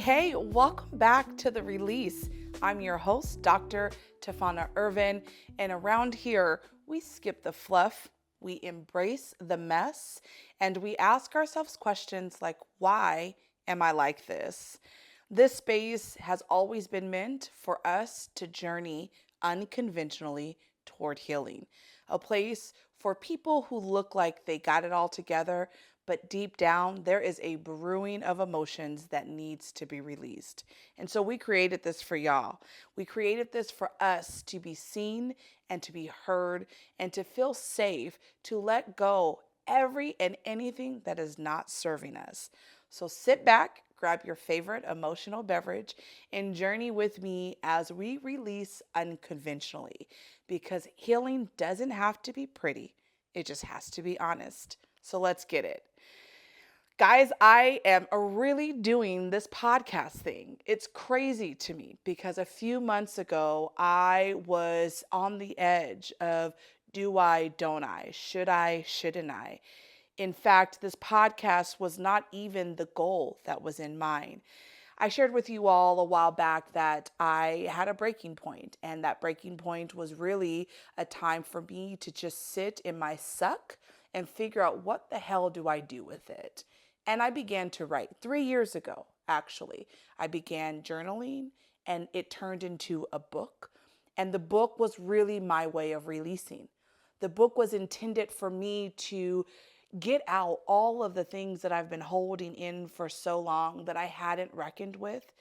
Hey, welcome back to The Release. I'm your host, Dr. Tafona Ervin, and around here, we skip the fluff, we embrace the mess, and we ask ourselves questions like, why am I like this? This space has always been meant for us to journey unconventionally toward healing, a place for people who look like they got it all together, but deep down, there is a brewing of emotions that needs to be released. And so we created this for y'all. We created this for us to be seen and to be heard and to feel safe, to let go every and anything that is not serving us. So sit back, grab your favorite emotional beverage, and journey with me as we release unconventionally. Because healing doesn't have to be pretty, it just has to be honest. So let's get it. Guys, I am really doing this podcast thing. It's crazy to me because a few months ago, I was on the edge of do I, don't I, should I, shouldn't I? In fact, this podcast was not even the goal that was in mind. I shared with you all a while back that I had a breaking point, and that breaking point was really a time for me to just sit in my suck and figure out what the hell do I do with it. And I began to write 3 years ago, actually. I began journaling and it turned into a book. And the book was really my way of releasing. The book was intended for me to get out all of the things that I've been holding in for so long that I hadn't reckoned with.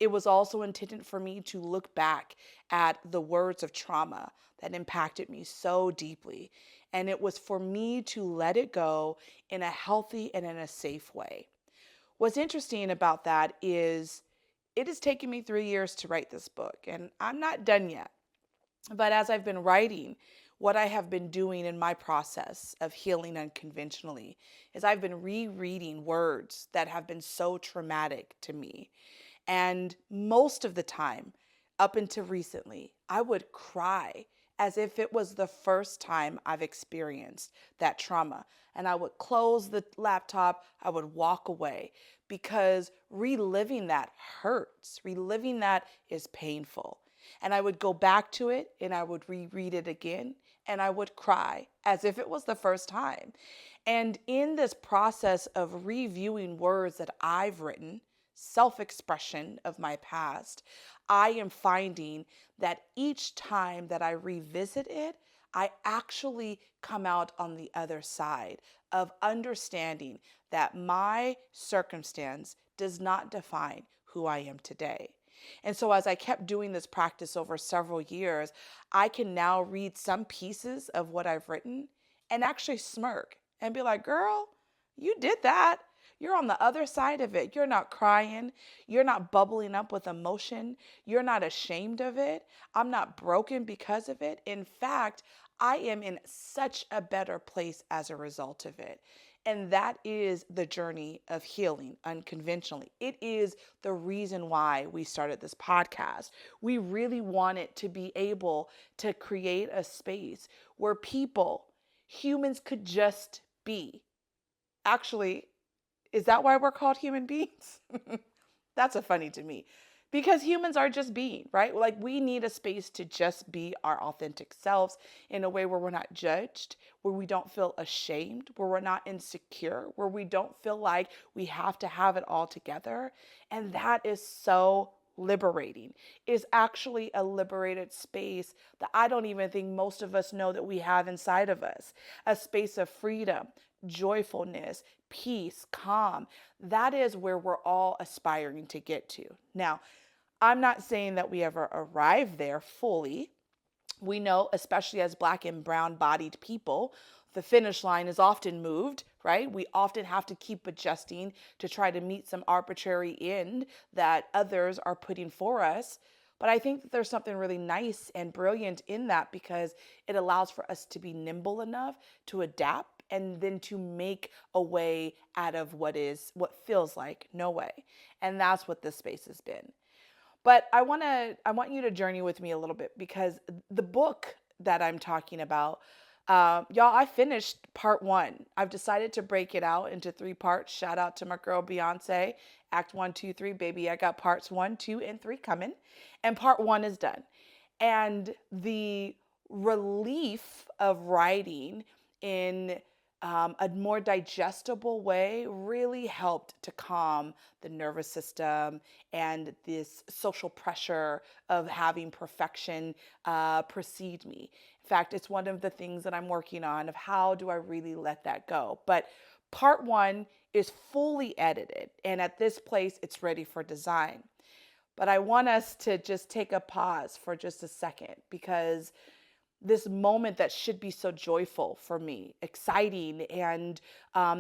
It was also intended for me to look back at the words of trauma that impacted me so deeply. And it was for me to let it go in a healthy and in a safe way. What's interesting about that is it has taken me 3 years to write this book, and I'm not done yet. But as I've been writing, what I have been doing in my process of healing unconventionally is I've been rereading words that have been so traumatic to me. And most of the time, up until recently, I would cry as if it was the first time I've experienced that trauma. And I would close the laptop, I would walk away because reliving that hurts. Reliving that is painful. And I would go back to it and I would reread it again and I would cry as if it was the first time. And in this process of reviewing words that I've written, self expression of my past, I am finding that each time that I revisit it, I actually come out on the other side of understanding that my circumstance does not define who I am today. And so, as I kept doing this practice over several years, I can now read some pieces of what I've written and actually smirk and be like, girl, you did that. You're on the other side of it. You're not crying. You're not bubbling up with emotion. You're not ashamed of it. I'm not broken because of it. In fact, I am in such a better place as a result of it. And that is the journey of healing unconventionally. It is the reason why we started this podcast. We really wanted to be able to create a space where people, humans, could just be. Actually, is that why we're called human beings? That's a funny to me. Because humans are just being, right? Like we need a space to just be our authentic selves in a way where we're not judged, where we don't feel ashamed, where we're not insecure, where we don't feel like we have to have it all together. And that is so liberating. Is actually a liberated space that I don't even think most of us know that we have inside of us. A space of freedom, joyfulness, peace, calm. That is where we're all aspiring to get to. Now, I'm not saying that we ever arrive there fully. We know, especially as Black and brown bodied people, the finish line is often moved, right? We often have to keep adjusting to try to meet some arbitrary end that others are putting for us. But I think that there's something really nice and brilliant in that because it allows for us to be nimble enough to adapt and then to make a way out of what feels like no way. And that's what this space has been. But I want you to journey with me a little bit because the book that I'm talking about, Y'all, I finished part one. I've decided to break it out into three parts. Shout out to my girl Beyonce. Act one, two, three, baby. I got parts one, two, and three coming. And part one is done. And the relief of writing in a more digestible way really helped to calm the nervous system and this social pressure of having perfection precede me. In fact, it's one of the things that I'm working on of how do I really let that go. But part one is fully edited, and at this place, it's ready for design. But I want us to just take a pause for just a second because this moment that should be so joyful for me, exciting, and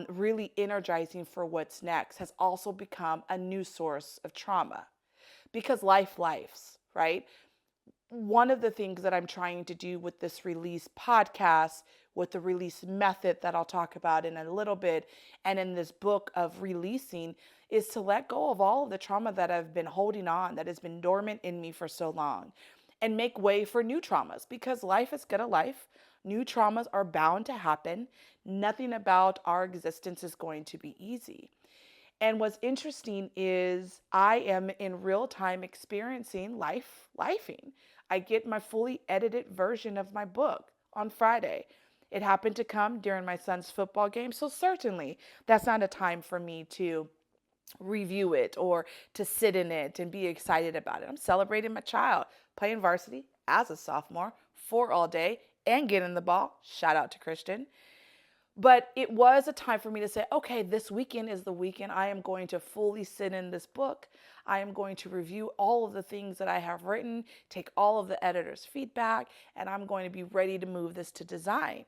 really energizing for what's next has also become a new source of trauma because lives, right? One of the things that I'm trying to do with this release podcast, with the release method that I'll talk about in a little bit, and in this book of releasing, is to let go of all of the trauma that I've been holding on, that has been dormant in me for so long, and make way for new traumas because life is gonna life. New traumas are bound to happen. Nothing about our existence is going to be easy. And what's interesting is I am in real time experiencing lifing. I get my fully edited version of my book on Friday. It happened to come during my son's football game, so certainly that's not a time for me to review it or to sit in it and be excited about it. I'm celebrating my child playing varsity as a sophomore for all day and getting the ball. Shout out to Christian. But it was a time for me to say, okay, this weekend is the weekend I am going to fully sit in this book. I am going to review all of the things that I have written, take all of the editor's feedback, and I'm going to be ready to move this to design.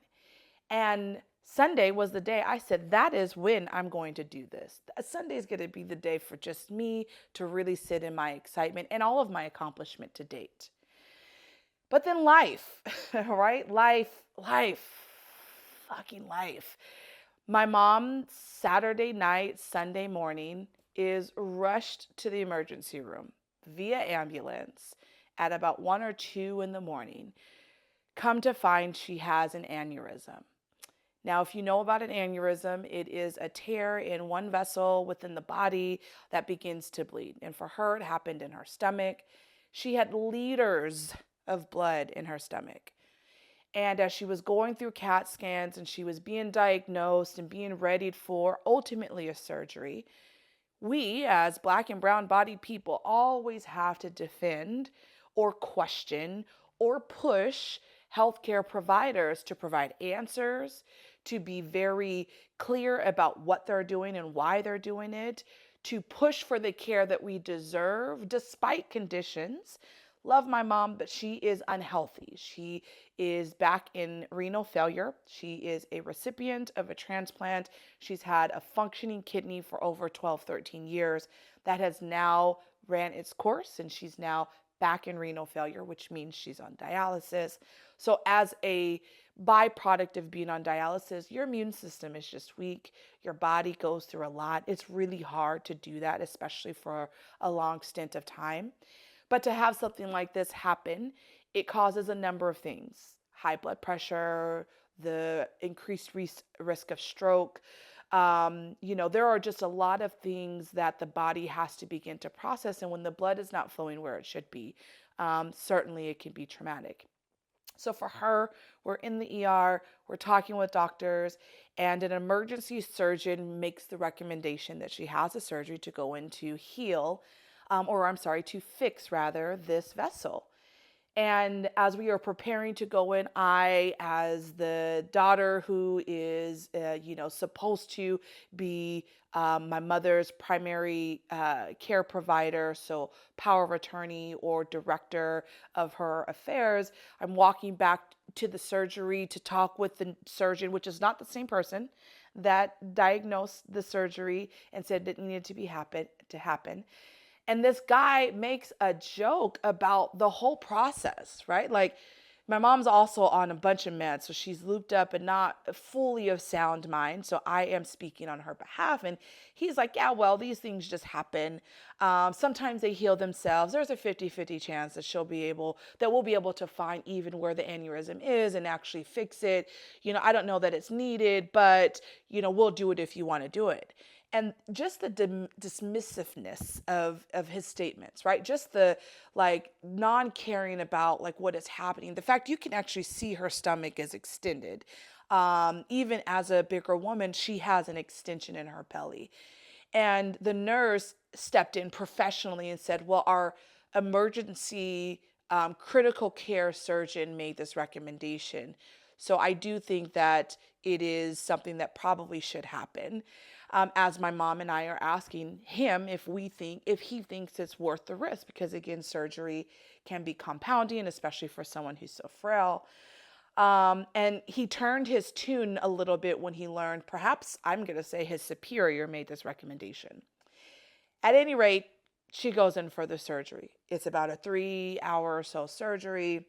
And Sunday was the day I said, that is when I'm going to do this. Sunday is going to be the day for just me to really sit in my excitement and all of my accomplishment to date. But then life, right? Fucking life. My mom, Saturday night, Sunday morning, is rushed to the emergency room via ambulance at about 1 or 2 in the morning. Come to find she has an aneurysm. Now, if you know about an aneurysm, it is a tear in one vessel within the body that begins to bleed. And for her, it happened in her stomach. She had liters of blood in her stomach. And as she was going through CAT scans and she was being diagnosed and being readied for ultimately a surgery, we as Black and brown bodied people always have to defend or question or push healthcare providers to provide answers, to be very clear about what they're doing and why they're doing it, to push for the care that we deserve despite conditions. Love my mom, but she is unhealthy. She is back in renal failure. She is a recipient of a transplant. She's had a functioning kidney for over 12, 13 years that has now ran its course, and she's now back in renal failure, which means she's on dialysis. So as a byproduct of being on dialysis, your immune system is just weak. Your body goes through a lot. It's really hard to do that, especially for a long stint of time. But to have something like this happen, it causes a number of things: high blood pressure, the increased risk of stroke. There are just a lot of things that the body has to begin to process. And when the blood is not flowing where it should be, certainly it can be traumatic. So for her, we're in the ER, we're talking with doctors, and an emergency surgeon makes the recommendation that she has a surgery to go in to heal, to fix rather, this vessel. And as we are preparing to go in, I, as the daughter who is, supposed to be my mother's primary care provider, so power of attorney or director of her affairs, I'm walking back to the surgery to talk with the surgeon, which is not the same person that diagnosed the surgery and said it needed to happen. And this guy makes a joke about the whole process, right? Like, My mom's also on a bunch of meds, so she's looped up and not fully of sound mind. So I am speaking on her behalf. And he's like, yeah, well, these things just happen. Sometimes they heal themselves. There's a 50-50 chance that we'll be able to find even where the aneurysm is and actually fix it. I don't know that it's needed, but, we'll do it if you want to do it. And just the dismissiveness of his statements, right? Just the like non-caring about like what is happening. The fact you can actually see her stomach is extended. Even as a bigger woman, she has an extension in her belly. And the nurse stepped in professionally and said, well, our emergency critical care surgeon made this recommendation. So I do think that it is something that probably should happen. As my mom and I are asking him if he thinks it's worth the risk, because again, surgery can be compounding, especially for someone who's so frail. And he turned his tune a little bit when he learned, perhaps I'm going to say his superior made this recommendation. At any rate, she goes in for the surgery. It's about a 3 hour or so surgery,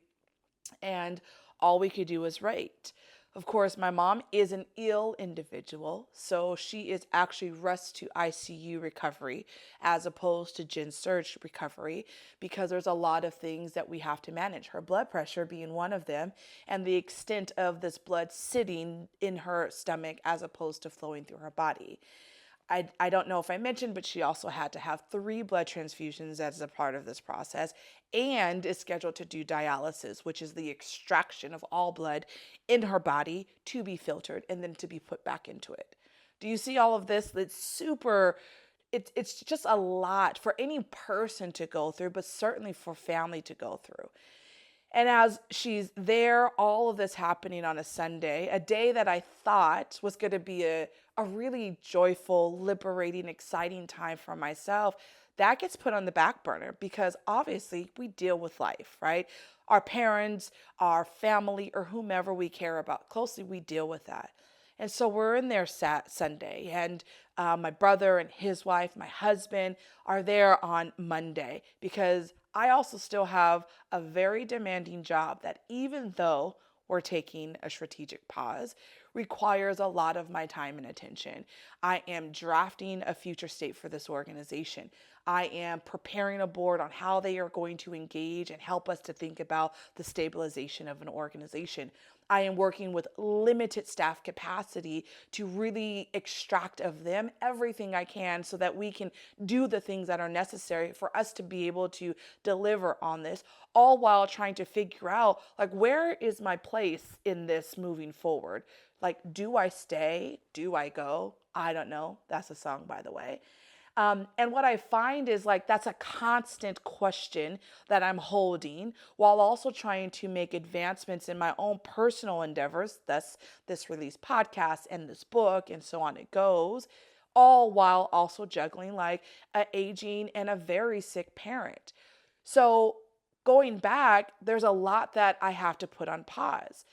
and all we could do is wait. Of course, my mom is an ill individual, so she is actually rushed to ICU recovery as opposed to gen surge recovery, because there's a lot of things that we have to manage, her blood pressure being one of them, and the extent of this blood sitting in her stomach as opposed to flowing through her body. I don't know if I mentioned, but she also had to have 3 blood transfusions as a part of this process, and is scheduled to do dialysis, which is the extraction of all blood in her body to be filtered and then to be put back into it. Do you see all of this? It's just a lot for any person to go through, but certainly for family to go through. And as she's there, all of this happening on a Sunday, a day that I thought was going to be a really joyful, liberating, exciting time for myself, that gets put on the back burner because obviously we deal with life, right? Our parents, our family, or whomever we care about closely, we deal with that. And so we're in there Sunday, and my brother and his wife, my husband, are there on Monday, because I also still have a very demanding job that, even though we're taking a strategic pause, requires a lot of my time and attention. I am drafting a future state for this organization. I am preparing a board on how they are going to engage and help us to think about the stabilization of an organization. I am working with limited staff capacity to really extract of them everything I can so that we can do the things that are necessary for us to be able to deliver on this, all while trying to figure out, like, where is my place in this moving forward? Like, do I stay? Do I go? I don't know. That's a song, by the way. And what I find is like that's a constant question that I'm holding while also trying to make advancements in my own personal endeavors, thus this release podcast and this book and so on it goes, all while also juggling like an aging and a very sick parent. So going back, there's a lot that I have to put on pause.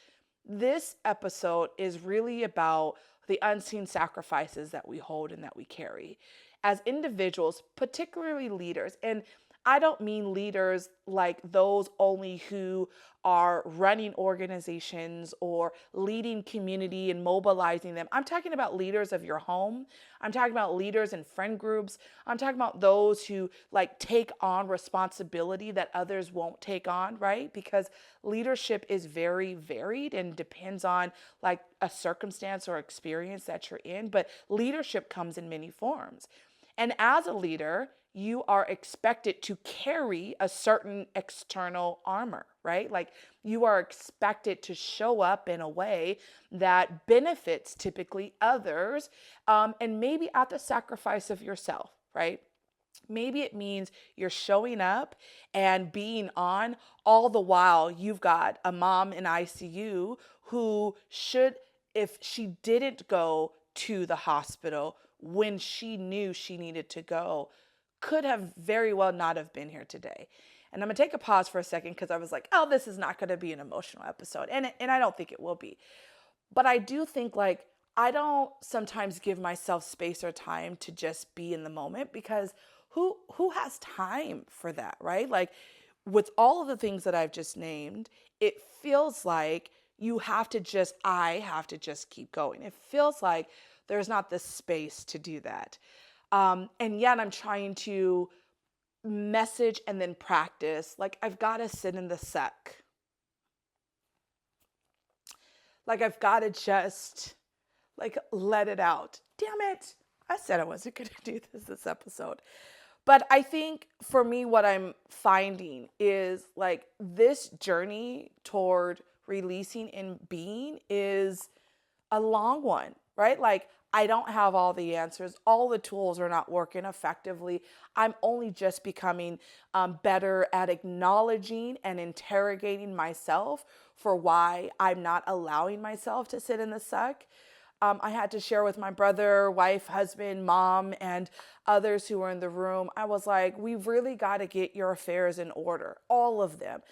This episode is really about the unseen sacrifices that we hold and that we carry as individuals, particularly leaders. And I don't mean leaders like those only who are running organizations or leading community and mobilizing them. I'm talking about leaders of your home. I'm talking about leaders in friend groups. I'm talking about those who like take on responsibility that others won't take on, right? Because leadership is very varied and depends on like a circumstance or experience that you're in, but leadership comes in many forms. And as a leader, you are expected to carry a certain external armor, right? Like you are expected to show up in a way that benefits typically others, and maybe at the sacrifice of yourself, right? Maybe it means you're showing up and being on all the while you've got a mom in ICU who should, if she didn't go to the hospital when she knew she needed to go, could have very well not have been here today. And I'm going to take a pause for a second because I was like, oh, this is not going to be an emotional episode. And I don't think it will be. But I do think like I don't sometimes give myself space or time to just be in the moment, because who has time for that, right? Like with all of the things that I've just named, it feels like I have to just keep going. It feels like there's not the space to do that. And yet I'm trying to message and then practice. Like I've got to sit in the suck. Like I've got to just like let it out. Damn it. I said I wasn't going to do this episode. But I think for me, what I'm finding is like this journey toward releasing and being is a long one, right? Like I don't have all the answers. All the tools are not working effectively. I'm only just becoming better at acknowledging and interrogating myself for why I'm not allowing myself to sit in the suck. I had to share with my brother, wife, husband, mom, and others who were in the room. I was like, we've really got to get your affairs in order, all of them.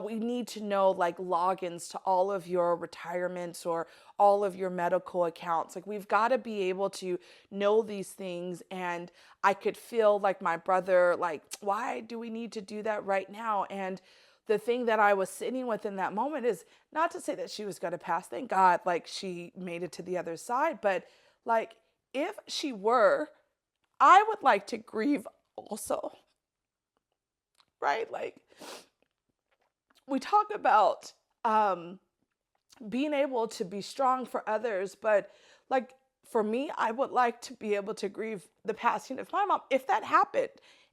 We need to know like logins to all of your retirements or all of your medical accounts. Like we've got to be able to know these things. And I could feel like my brother, like, why do we need to do that right now? And the thing that I was sitting with in that moment is not to say that she was going to pass. Thank God, like she made it to the other side. But like, if she were, I would like to grieve also, right? Like, we talk about being able to be strong for others, but like for me, I would like to be able to grieve the passing of my mom if that happened.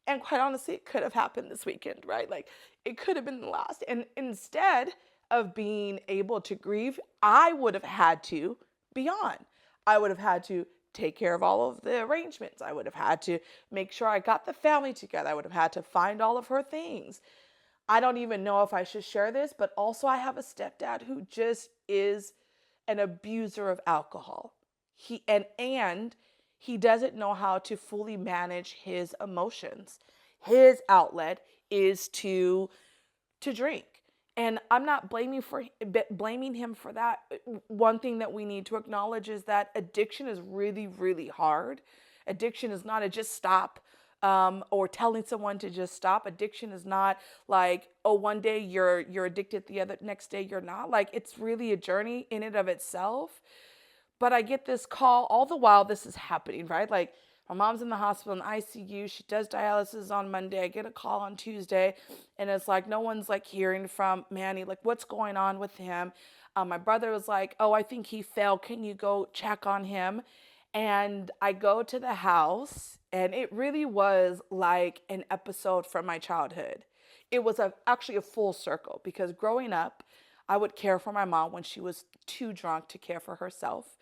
And quite honestly, it could have happened this weekend, right? Like it could have been the last. And instead of being able to grieve, I would have had to be on. I would have had to take care of all of the arrangements. I would have had to make sure I got the family together. I would have had to find all of her things. I don't even know if I should share this, but also I have a stepdad who just is an abuser of alcohol. And he doesn't know how to fully manage his emotions. His outlet is to drink. And I'm not blaming him for that. One thing that we need to acknowledge is that addiction is really, really hard. Addiction is not a just stop or telling someone to just stop. Addiction is not like, oh, one day you're addicted, the other next day you're not. Like it's really a journey in and of itself. But I get this call all the while this is happening, right? Like my mom's in the hospital in ICU. She does dialysis on Monday. I get a call on Tuesday, and it's like no one's like hearing from Manny. Like what's going on with him? My brother was like, oh, I think he fell. Can you go check on him? And I go to the house, and it really was like an episode from my childhood. It was actually a full circle because growing up, I would care for my mom when she was too drunk to care for herself.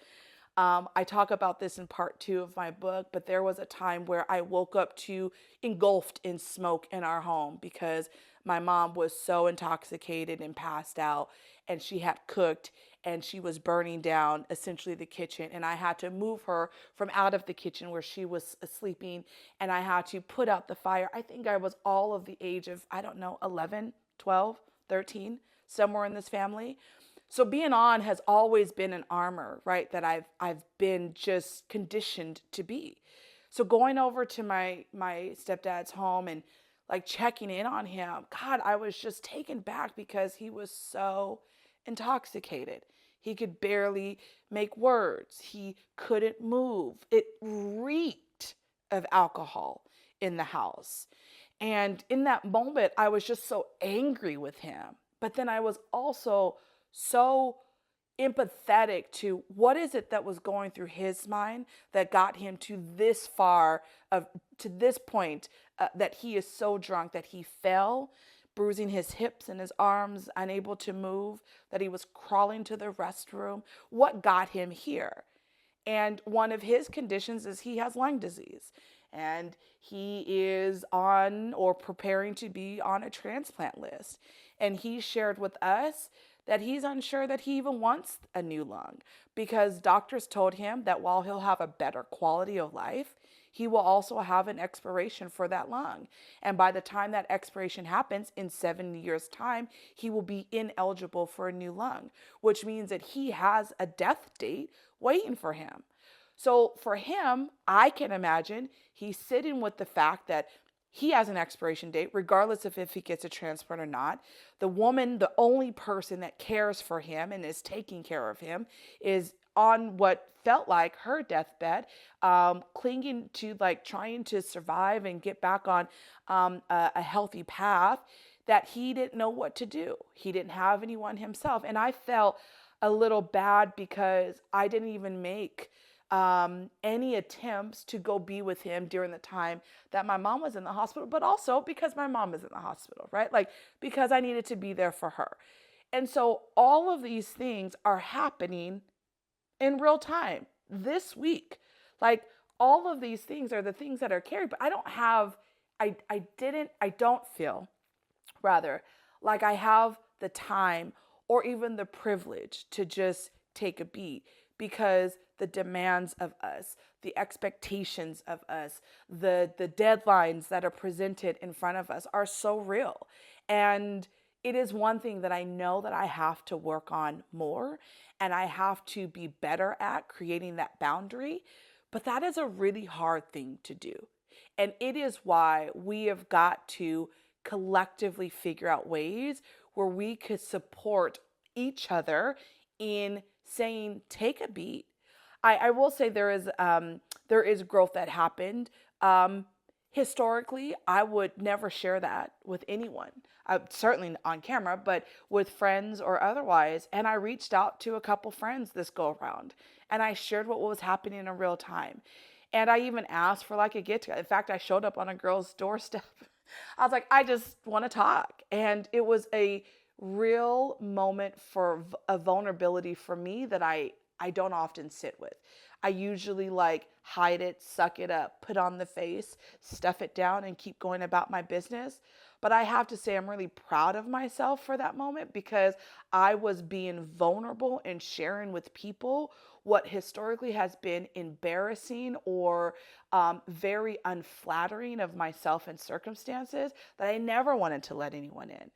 I talk about this in part 2 of my book, but there was a time where I woke up to engulfed in smoke in our home because my mom was so intoxicated and passed out, and she had cooked and she was burning down essentially the kitchen. And I had to move her from out of the kitchen where she was sleeping, and I had to put out the fire. I think I was all of the age of, I don't know, 11, 12, 13, somewhere in this family. So being on has always been an armor, right? That I've been just conditioned to be. So going over to my stepdad's home and like checking in on him, God, I was just taken back because he was so intoxicated. He could barely make words. He couldn't move. It reeked of alcohol in the house. And in that moment, I was just so angry with him. But then I was also so empathetic to what is it that was going through his mind that got him to this far of to this point, that he is so drunk that he fell, bruising his hips and his arms, unable to move, that he was crawling to the restroom. What got him here? And one of his conditions is he has lung disease, and he is on or preparing to be on a transplant list. And he shared with us that he's unsure that he even wants a new lung because doctors told him that while he'll have a better quality of life, he will also have an expiration for that lung. And by the time that expiration happens in 7 years' time, he will be ineligible for a new lung, which means that he has a death date waiting for him. So for him, I can imagine he's sitting with the fact that he has an expiration date, regardless of if he gets a transplant or not. The woman, the only person that cares for him and is taking care of him, is on what felt like her deathbed, clinging to, like, trying to survive and get back on a healthy path, that he didn't know what to do. He didn't have anyone himself. And I felt a little bad because I didn't even make any attempts to go be with him during the time that my mom was in the hospital, but also because my mom is in the hospital, right? Like, because I needed to be there for her. And so all of these things are happening in real time this week. Like, all of these things are the things that are carried, but I don't feel, rather, like I have the time or even the privilege to just take a beat, because the demands of us, the expectations of us, the deadlines that are presented in front of us are so real. And it is one thing that I know that I have to work on more, and I have to be better at creating that boundary. But that is a really hard thing to do. And it is why we have got to collectively figure out ways where we could support each other in saying, take a beat. I will say there is growth that happened. Historically, I would never share that with anyone, certainly on camera, but with friends or otherwise. And I reached out to a couple friends this go around, and I shared what was happening in real time. And I even asked for like a get together. In fact, I showed up on a girl's doorstep. I was like, I just want to talk. And it was a real moment for a vulnerability for me that I don't often sit with. I usually like hide it, suck it up, put on the face, stuff it down, and keep going about my business. But I have to say, I'm really proud of myself for that moment, because I was being vulnerable and sharing with people what historically has been embarrassing or very unflattering of myself and circumstances that I never wanted to let anyone in.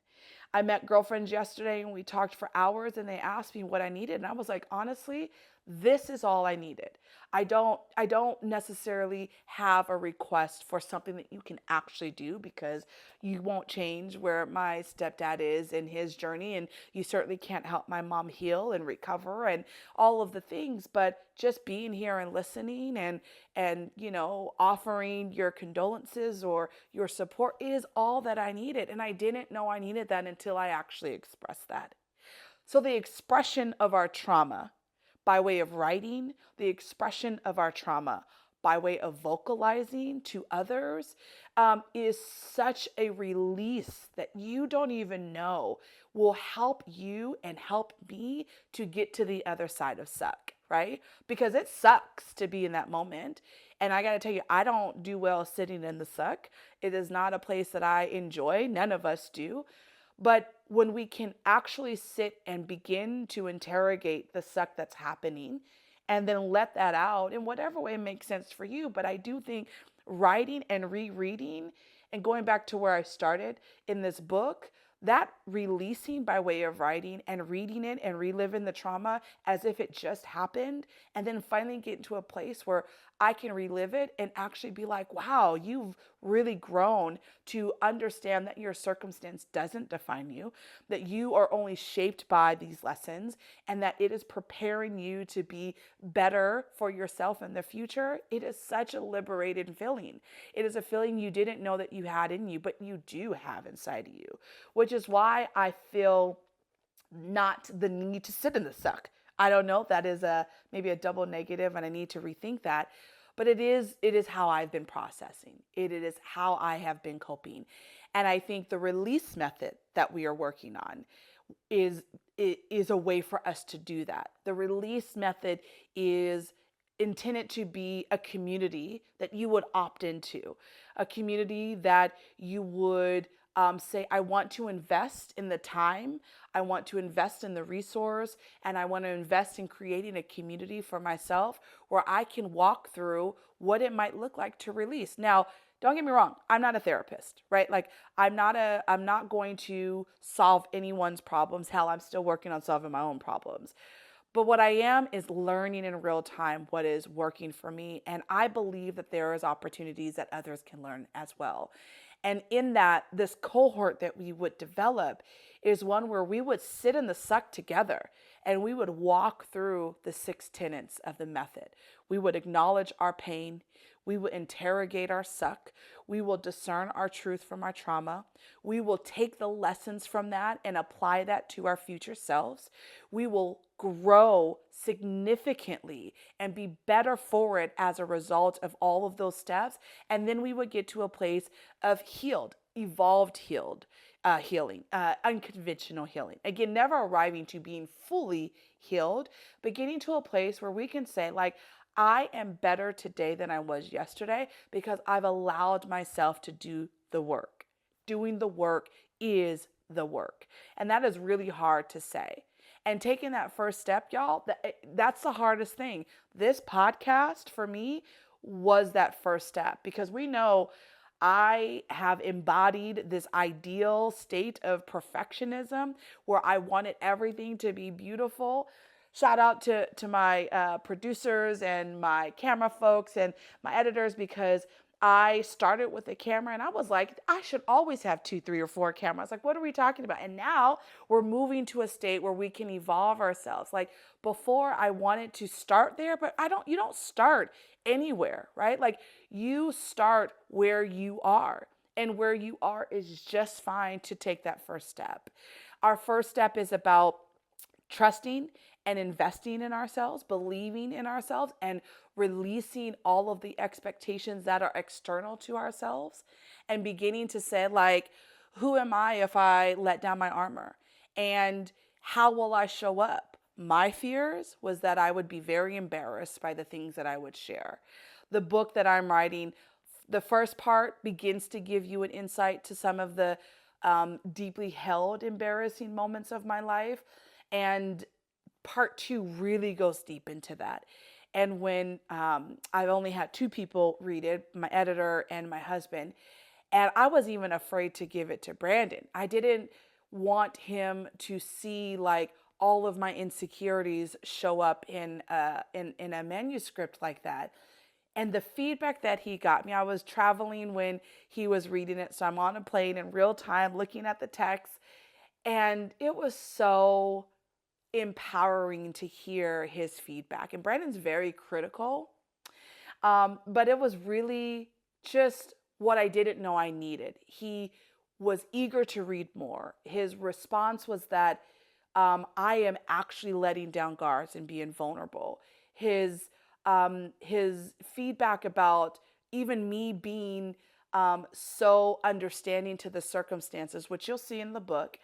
I met girlfriends yesterday and we talked for hours, and they asked me what I needed. And I was like, honestly, this is all I needed. I don't necessarily have a request for something that you can actually do, because you won't change where my stepdad is in his journey, and you certainly can't help my mom heal and recover and all of the things. But just being here and listening and offering your condolences or your support is all that I needed. And I didn't know I needed that until I actually expressed that. So the expression of our trauma by way of writing, the expression of our trauma by way of vocalizing to others, is such a release that you don't even know will help you and help me to get to the other side of suck, right? Because it sucks to be in that moment. And I got to tell you, I don't do well sitting in the suck. It is not a place that I enjoy. None of us do. But when we can actually sit and begin to interrogate the suck that's happening and then let that out in whatever way makes sense for you. But I do think writing and rereading and going back to where I started in this book, that releasing by way of writing and reading it and reliving the trauma as if it just happened, and then finally get into a place where I can relive it and actually be like, wow, you've really grown to understand that your circumstance doesn't define you, that you are only shaped by these lessons, and that it is preparing you to be better for yourself in the future. It is such a liberated feeling. It is a feeling you didn't know that you had in you, but you do have inside of you, which is why I feel not the need to sit in the suck. I don't know if that is maybe a double negative, and I need to rethink that. But it is how I've been processing. It is how I have been coping. And I think the release method that we are working on is a way for us to do that. The release method is intended to be a community that you would opt into, a community that you would say, I want to invest in the time, I want to invest in the resource, and I want to invest in creating a community for myself where I can walk through what it might look like to release. Now, don't get me wrong, I'm not a therapist, right? Like I'm not going to solve anyone's problems. Hell, I'm still working on solving my own problems. But what I am is learning in real time what is working for me. And I believe that there is opportunities that others can learn as well. And in that, this cohort that we would develop is one where we would sit in the suck together and we would walk through the 6 tenets of the method. We would acknowledge our pain. We will interrogate our suck. We will discern our truth from our trauma. We will take the lessons from that and apply that to our future selves. We will grow significantly and be better for it as a result of all of those steps. And then we would get to a place of healed, evolved healing, unconventional healing. Again, never arriving to being fully healed, but getting to a place where we can say, like, I am better today than I was yesterday because I've allowed myself to do the work. Doing the work is the work. And that is really hard to say. And taking that first step, y'all, that's the hardest thing. This podcast for me was that first step because we know I have embodied this ideal state of perfectionism where I wanted everything to be beautiful. Shout out to my producers and my camera folks and my editors because I started with a camera and I was like, I should always have 2, 3, or 4 cameras. Like, what are we talking about? And now we're moving to a state where we can evolve ourselves. Like before I wanted to start there, but you don't start anywhere, right? Like you start where you are, and where you are is just fine to take that first step. Our first step is about trusting and investing in ourselves, believing in ourselves, and releasing all of the expectations that are external to ourselves and beginning to say, like, who am I if I let down my armor? And how will I show up? My fears was that I would be very embarrassed by the things that I would share. The book that I'm writing, the first part begins to give you an insight to some of the deeply held, embarrassing moments of my life. And part 2 really goes deep into that. And when I've only had 2 people read it, my editor and my husband, and I was even afraid to give it to Brandon. I didn't want him to see like all of my insecurities show up in a manuscript like that. And the feedback that he got me, I was traveling when he was reading it, so I'm on a plane in real time looking at the text, and it was so empowering to hear his feedback. And Brandon's very critical, but it was really just what I didn't know I needed. He was eager to read more. His response was that I am actually letting down guards and being vulnerable. His feedback about even me being so understanding to the circumstances, which you'll see in the book,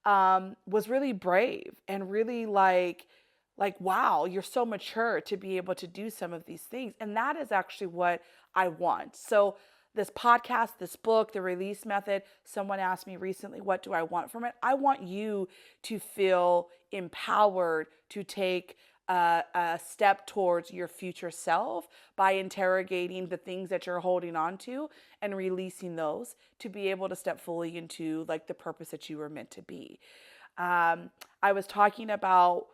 was really brave and really like, wow, you're so mature to be able to do some of these things. And that is actually what I want. So this podcast, this book, the release method, someone asked me recently, what do I want from it? I want you to feel empowered to take a step towards your future self by interrogating the things that you're holding on to and releasing those to be able to step fully into like the purpose that you were meant to be. I was talking about,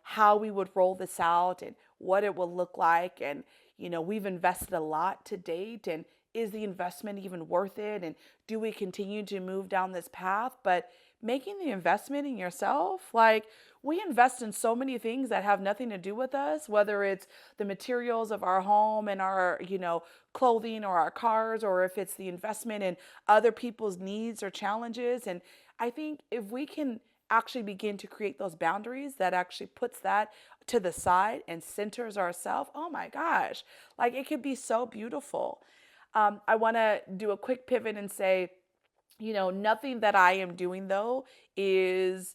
how we would roll this out and what it will look like. And, we've invested a lot to date, and is the investment even worth it? And do we continue to move down this path? But making the investment in yourself, like we invest in so many things that have nothing to do with us, whether it's the materials of our home and our, clothing or our cars, or if it's the investment in other people's needs or challenges. And I think if we can actually begin to create those boundaries that actually puts that to the side and centers ourselves, oh my gosh, like it could be so beautiful. I want to do a quick pivot and say, nothing that I am doing though is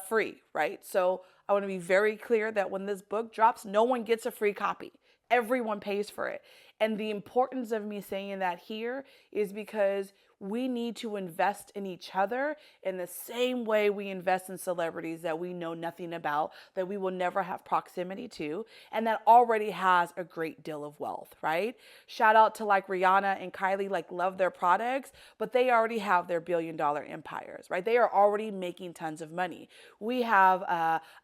free, right? So I want to be very clear that when this book drops, no one gets a free copy. Everyone pays for it. And the importance of me saying that here is because we need to invest in each other in the same way we invest in celebrities that we know nothing about, that we will never have proximity to, and that already has a great deal of wealth, right? Shout out to like Rihanna and Kylie, like love their products, but they already have their billion-dollar empires, right? They are already making tons of money. We have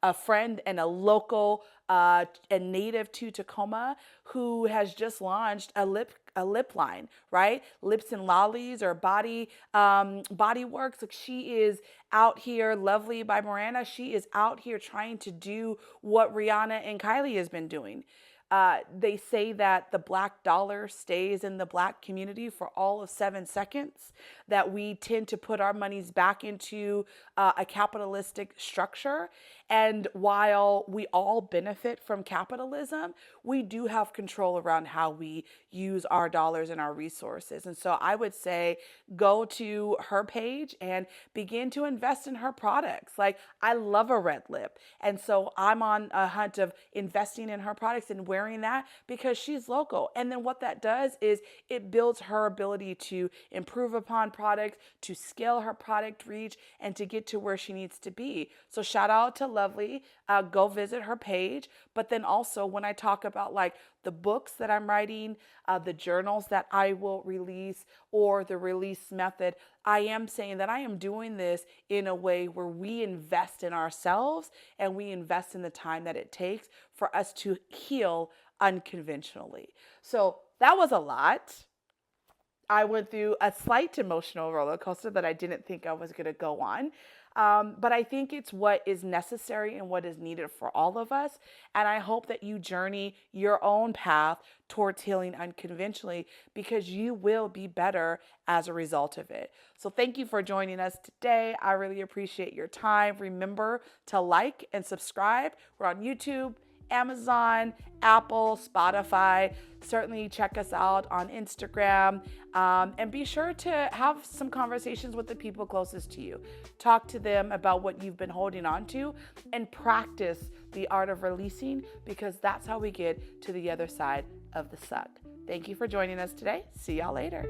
a friend and a local and native to Tacoma, who has just launched a lip line, right? Lips and Lollies or Body Works. Like, she is out here, Lovely by Miranda. She is out here trying to do what Rihanna and Kylie has been doing. They say that the black dollar stays in the black community for all of 7 seconds, that we tend to put our monies back into a capitalistic structure. And while we all benefit from capitalism, we do have control around how we use our dollars and our resources. And so I would say go to her page and begin to invest in her products. Like, I love a red lip. And so I'm on a hunt of investing in her products and wearing that because she's local. And then what that does is it builds her ability to improve upon products, to scale her product reach, and to get to where she needs to be. So shout out to Lovely. Go visit her page. But then also, when I talk about like the books that I'm writing, the journals that I will release, or the release method, I am saying that I am doing this in a way where we invest in ourselves and we invest in the time that it takes for us to heal unconventionally. So that was a lot. I went through a slight emotional roller coaster that I didn't think I was going to go on. But I think it's what is necessary and what is needed for all of us. And I hope that you journey your own path towards healing unconventionally, because you will be better as a result of it. So thank you for joining us today. I really appreciate your time. Remember to like and subscribe. We're on YouTube, Amazon, Apple, Spotify. Certainly check us out on Instagram, and be sure to have some conversations with the people closest to you. Talk to them about what you've been holding on to and practice the art of releasing, because that's how we get to the other side of the suck. Thank you for joining us today. See y'all later.